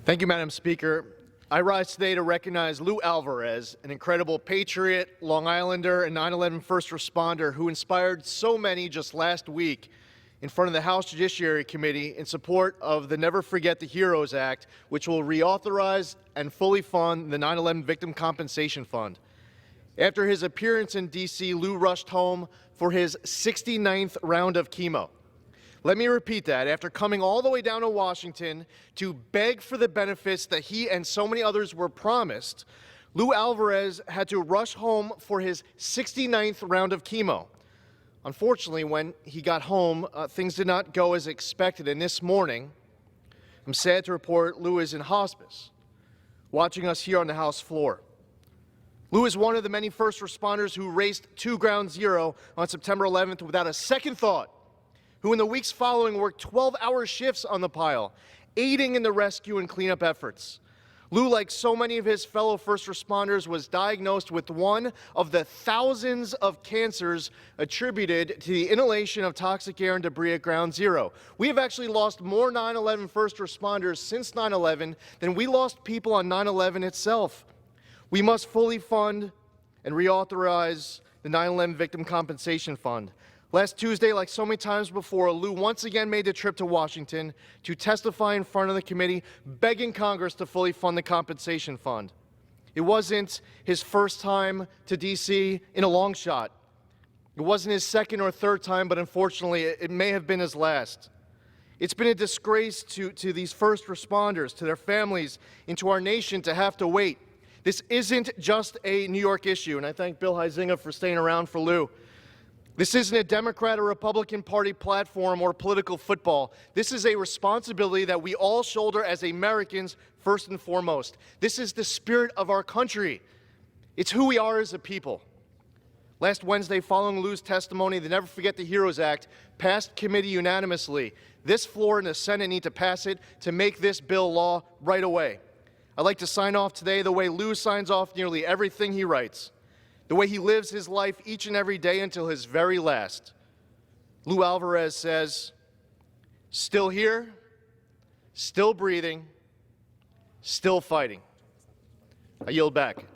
Thank you, Madam Speaker. I rise today to recognize Lou Alvarez, an incredible patriot, Long Islander, and 9/11 first responder who inspired so many just last week in front of the House Judiciary Committee in support of the Never Forget the Heroes Act, which will reauthorize and fully fund the 9/11 Victim Compensation Fund. After his appearance in D.C., Lou rushed home for his 69th round of chemo. Let me repeat that. After coming all the way down to Washington to beg for the benefits that he and so many others were promised, Lou Alvarez had to rush home for his 69th round of chemo. Unfortunately, when he got home, things did not go as expected, and this morning, I'm sad to report Lou is in hospice, watching us here on the House floor. Lou is one of the many first responders who raced to Ground Zero on September 11th without a second thought, who in the weeks following worked 12-hour shifts on the pile, aiding in the rescue and cleanup efforts. Lou, like so many of his fellow first responders, was diagnosed with one of the thousands of cancers attributed to the inhalation of toxic air and debris at Ground Zero. We have actually lost more 9/11 first responders since 9/11 than we lost people on 9/11 itself. We must fully fund and reauthorize the 9/11 Victim Compensation Fund. Last Tuesday, like so many times before, Lou once again made the trip to Washington to testify in front of the committee, begging Congress to fully fund the compensation fund. It wasn't his first time to D.C. in a long shot. It wasn't his second or third time, but unfortunately, it may have been his last. It's been a disgrace to these first responders, to their families, and to our nation to have to wait. This isn't just a New York issue, and I thank Bill Huizinga for staying around for Lou. This isn't a Democrat or Republican Party platform or political football. This is a responsibility that we all shoulder as Americans first and foremost. This is the spirit of our country. It's who we are as a people. Last Wednesday, following Lou's testimony, the Never Forget the Heroes Act passed committee unanimously. This floor and the Senate need to pass it to make this bill law right away. I'd like to sign off today the way Lou signs off nearly everything he writes, the way he lives his life each and every day until his very last. Lou Alvarez says, "Still here, still breathing, still fighting." I yield back.